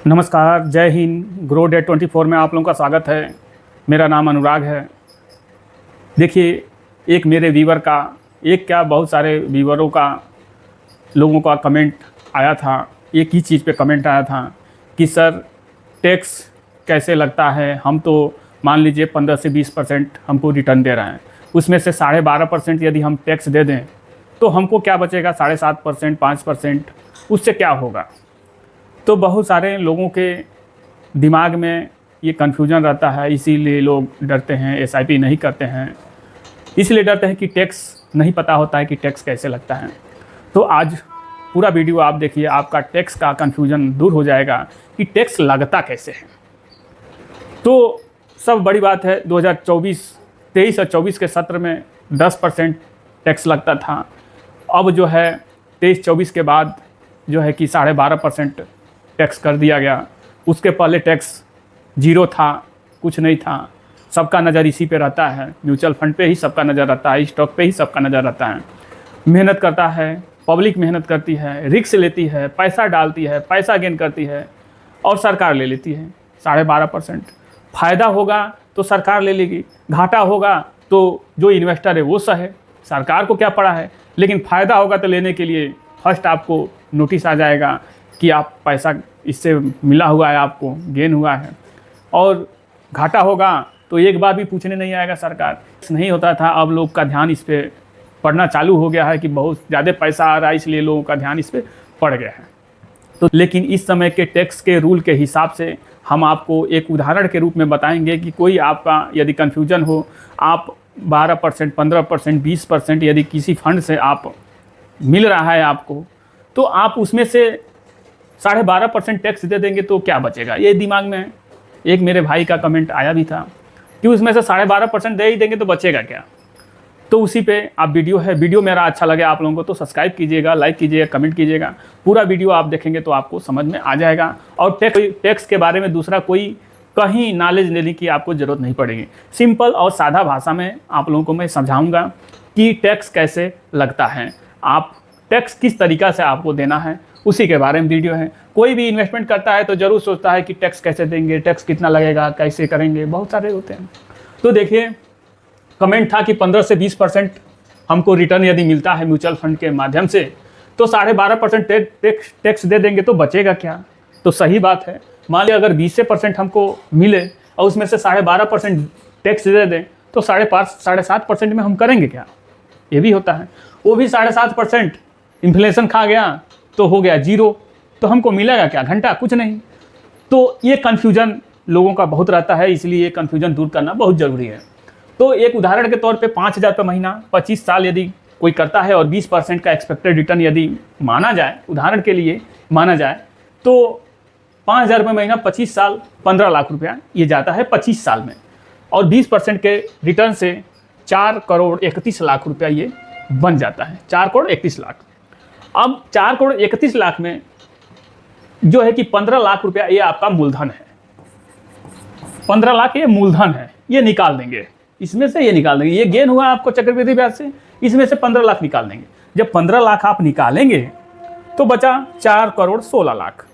नमस्कार, जय Hind. Grow day 24 में आप लोगों का स्वागत है। मेरा नाम अनुराग है। देखिए, एक मेरे व्यूवर का, एक क्या बहुत सारे व्यूवरों का, लोगों का कमेंट आया था। एक ही चीज़ पे कमेंट आया था कि सर टैक्स कैसे लगता है। हम तो मान लीजिए 15 से 20% हमको रिटर्न दे रहे हैं, उसमें से 12.5% यदि हम टैक्स दे दें तो हमको क्या बचेगा? 7.5%, 5%, उससे क्या होगा? तो बहुत सारे लोगों के दिमाग में ये कन्फ्यूजन रहता है, इसीलिए लोग डरते हैं, एसआईपी नहीं करते हैं। इसलिए डरते हैं कि टैक्स नहीं पता होता है कि टैक्स कैसे लगता है। तो आज पूरा वीडियो आप देखिए, आपका टैक्स का कन्फ्यूजन दूर हो जाएगा कि टैक्स लगता कैसे है। तो सब बड़ी बात है, 2023 और 24 के सत्र में 10% टैक्स लगता था। अब जो है 23-24 के बाद जो है कि 12.5% टैक्स कर दिया गया। उसके पहले टैक्स जीरो था, कुछ नहीं था। सबका नज़र इसी पे रहता है, म्यूचुअल फंड पे ही सबका नज़र रहता है, स्टॉक पे ही सबका नज़र रहता है। मेहनत करता है पब्लिक, मेहनत करती है, रिस्क लेती है, पैसा डालती है, पैसा गेन करती है और सरकार ले लेती है 12.5%। फ़ायदा होगा तो सरकार ले लेगी, घाटा होगा तो जो इन्वेस्टर है वो सहे, सरकार को क्या पड़ा है। लेकिन फ़ायदा होगा तो लेने के लिए फर्स्ट आपको नोटिस आ जाएगा कि आप पैसा इससे मिला हुआ है, आपको गेन हुआ है। और घाटा होगा तो एक बार भी पूछने नहीं आएगा सरकार। नहीं होता था, अब लोग का ध्यान इस पे पड़ना चालू हो गया है कि बहुत ज़्यादा पैसा आ रहा है, इसलिए लोगों का ध्यान इस पे पड़ गया है। तो लेकिन इस समय के टैक्स के रूल के हिसाब से हम आपको एक उदाहरण के रूप में बताएंगे कि कोई आपका यदि कन्फ्यूजन हो, आप 12%, 15%, 20% यदि किसी फंड से आप मिल रहा है आपको, तो आप उसमें से 12.5% टैक्स दे देंगे तो क्या बचेगा, ये दिमाग में है। एक मेरे भाई का कमेंट आया भी था कि उसमें से 12.5% दे ही देंगे तो बचेगा क्या। तो उसी पे आप वीडियो मेरा अच्छा लगे आप लोगों को तो सब्सक्राइब कीजिएगा, लाइक कीजिएगा, कमेंट कीजिएगा। पूरा वीडियो आप देखेंगे तो आपको समझ में आ जाएगा। और टैक्स के बारे में दूसरा कोई कहीं नॉलेज लेने की आपको ज़रूरत नहीं पड़ेगी। सिंपल और सादा भाषा में आप लोगों को मैं समझाऊँगा कि टैक्स कैसे लगता है, आप टैक्स किस तरीक़ा से आपको देना है, उसी के बारे में वीडियो है। कोई भी इन्वेस्टमेंट करता है तो ज़रूर सोचता है कि टैक्स कैसे देंगे, टैक्स कितना लगेगा, कैसे करेंगे, बहुत सारे होते हैं। तो देखिए, कमेंट था कि 15 से 20% हमको रिटर्न यदि मिलता है म्यूचुअल फंड के माध्यम से तो 12.5% टैक्स दे देंगे तो बचेगा क्या। तो सही बात है, मान लिया अगर 20% हमको मिले और उसमें से 12.5% टैक्स दे दें तो 7.5% में हम करेंगे क्या। ये भी होता है, वो भी 7.5% इन्फ्लेशन खा गया तो हो गया जीरो, तो हमको मिलेगा क्या, घंटा, कुछ नहीं। तो ये कन्फ्यूजन लोगों का बहुत रहता है, इसलिए ये कन्फ्यूजन दूर करना बहुत ज़रूरी है। तो एक उदाहरण के तौर पे 5,000 रुपये महीना 25 साल यदि कोई करता है और 20% का एक्सपेक्टेड रिटर्न यदि माना जाए, उदाहरण के लिए माना जाए, तो 5,000 रुपये महीना 25 साल 15 लाख रुपया ये जाता है 25 साल में। और 20% के रिटर्न से 4,31,00,000 रुपया ये बन जाता है, 4,31,00,000। अब 4,31,00,000 में जो है कि 15 लाख रुपया ये आपका मूलधन है। 15 लाख ये मूलधन है, ये निकाल देंगे, इसमें से ये निकाल देंगे। ये गेन हुआ आपको चक्रवृद्धि ब्याज से, इसमें से 15 लाख निकाल देंगे। जब 15 लाख आप निकालेंगे तो बचा 4,16,00,000।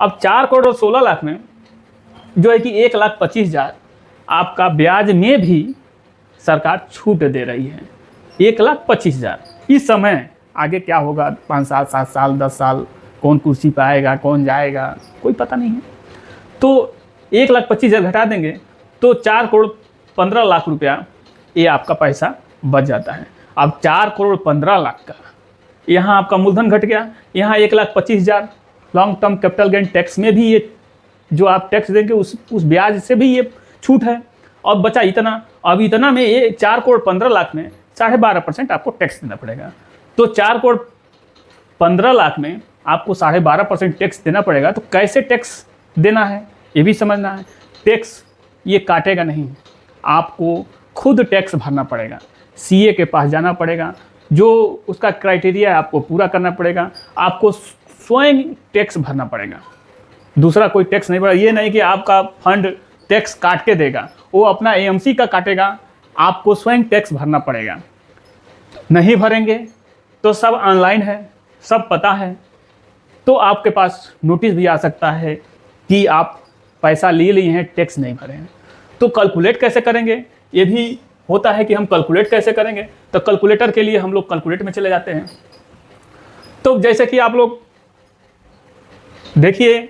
अब 4,16,00,000 में जो है कि 1,25,000 आपका ब्याज में भी सरकार छूट दे रही है। 1,25,000। इस समय आगे क्या होगा, 5 साल, 7 साल, 10 साल, कौन कुर्सी पर आएगा, कौन जाएगा, कोई पता नहीं है। तो 1,25,000 घटा देंगे तो 4,15,00,000 रुपया ये आपका पैसा बच जाता है। अब 4,15,00,000 का यहाँ आपका मूलधन घट गया, यहाँ 1,25,000 long term capital gain tax में भी ये जो आप टैक्स देंगे उस ब्याज से भी ये छूट है, और बचा इतना। अब इतना में ये 4,15,00,000 में 12.5% आपको टैक्स देना पड़ेगा। तो 4,15,00,000 में आपको 12.5% टैक्स देना पड़ेगा। तो कैसे टैक्स देना है ये भी समझना है। टैक्स ये काटेगा नहीं, आपको खुद टैक्स भरना पड़ेगा। सीए के पास जाना पड़ेगा, जो उसका क्राइटेरिया है आपको पूरा करना पड़ेगा। आपको स्वयं टैक्स भरना पड़ेगा, दूसरा कोई टैक्स नहीं भरेगा। ये नहीं कि आपका फंड टैक्स काट के देगा, वो अपना एएमसी का काटेगा, आपको स्वयं टैक्स भरना पड़ेगा। नहीं भरेंगे तो सब ऑनलाइन है, सब पता है। तो आपके पास नोटिस भी आ सकता है कि आप पैसा ले लिए हैं, टैक्स नहीं भरे हैं। तो कैलकुलेट कैसे करेंगे, ये भी होता है कि हम कैलकुलेट कैसे करेंगे। तो कैलकुलेटर के लिए हम लोग कैलकुलेट में चले जाते हैं। तो जैसे कि आप लोग देखिए,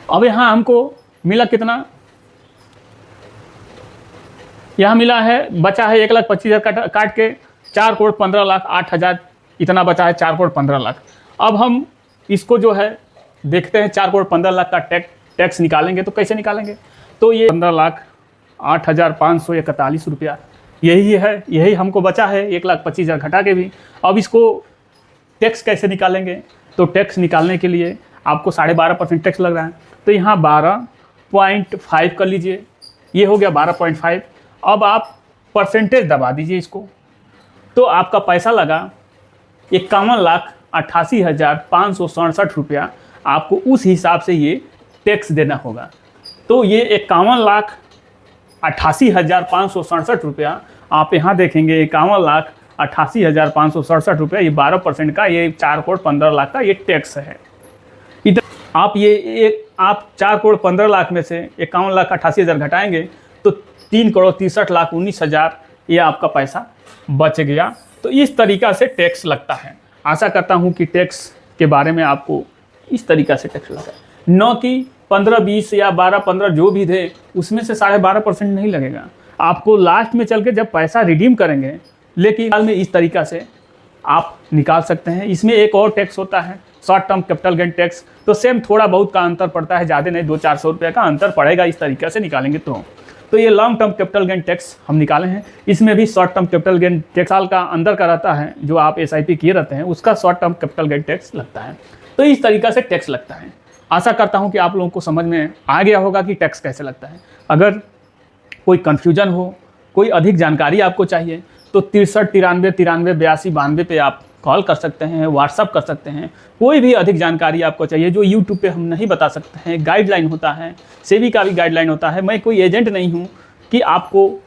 अब यहाँ हमको मिला कितना, यहाँ मिला है, बचा है 1,25,000 काट के 4,15,08,000 इतना बचा है, 4,15,00,000। अब हम इसको जो है देखते हैं 4,15,00,000 का टैक्स निकालेंगे तो कैसे निकालेंगे। तो ये 15,08,541 रुपया यही है, यही हमको बचा है 1,25,000 घटा के भी। अब इसको टैक्स कैसे निकालेंगे, तो टैक्स निकालने के लिए आपको 12.5% टैक्स लग रहा है। तो यहाँ 12.5 कर लीजिए, ये हो गया 12.5। अब आप परसेंटेज दबा दीजिए इसको, तो आपका पैसा लगा 51,88,567 रुपया। आपको उस हिसाब से ये टैक्स देना होगा। तो ये 51,88,567 रुपया आप यहाँ देखेंगे, 51,88,567 रुपया, ये 12% का, ये 4,15,00,000 का ये टैक्स है। इधर आप आप 4,15,00,000 में से 51,88,000 घटाएंगे तो 3,63,19,000 ये आपका पैसा बच गया। तो इस तरीक़ा से टैक्स लगता है। आशा करता हूँ कि टैक्स के बारे में आपको इस तरीक़ा से टैक्स लगा, न कि 15-20 या 12-15 जो भी थे उसमें से 12.5% नहीं लगेगा। आपको लास्ट में चल के जब पैसा रिडीम करेंगे, लेकिन हाल में इस तरीक़ा से आप निकाल सकते हैं। इसमें एक और टैक्स होता है, short term capital gain tax. तो सेम थोड़ा बहुत का अंतर पड़ता है, ज़्यादा नहीं, 200-400 रुपये का अंतर पड़ेगा इस तरीक़े से निकालेंगे। तो ये long term capital gain tax हम निकाले हैं। इसमें भी short term capital gain tax साल का अंदर का रहता है, जो आप SIP किए रहते हैं उसका short term capital gain tax लगता है। तो इस तरीक़ा से टैक्स लगता है। आशा करता हूं कि आप लोगों को समझ में आ गया होगा कि टैक्स कैसे लगता है। अगर कोई कन्फ्यूजन हो, कोई अधिक जानकारी आपको चाहिए, तो 63 93 93 82 92 पे आप कॉल कर सकते हैं, व्हाट्सअप कर सकते हैं। कोई भी अधिक जानकारी आपको चाहिए जो यूट्यूब पे हम नहीं बता सकते हैं, गाइडलाइन होता है, सेबी का भी गाइडलाइन होता है। मैं कोई एजेंट नहीं हूँ कि आपको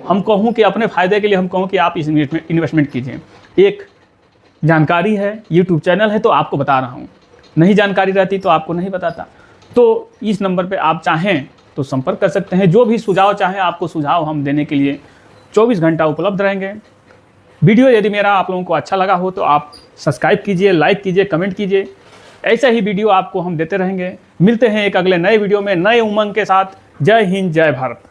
हम कहूँ कि अपने फ़ायदे के लिए हम कहूँ कि आप इस इन्वेस्टमेंट कीजिए। एक जानकारी है, यूट्यूब चैनल है, तो आपको बता रहा हूँ। नहीं जानकारी रहती तो आपको नहीं बताता। तो इस नंबर पे आप चाहें तो संपर्क कर सकते हैं। जो भी सुझाव चाहें, आपको सुझाव हम देने के लिए 24 घंटा उपलब्ध रहेंगे। वीडियो यदि मेरा आप लोगों को अच्छा लगा हो तो आप सब्सक्राइब कीजिए, लाइक कीजिए, कमेंट कीजिए। ऐसे ही वीडियो आपको हम देते रहेंगे। मिलते हैं एक अगले नए वीडियो में नए उमंग के साथ। जय हिंद, जय भारत।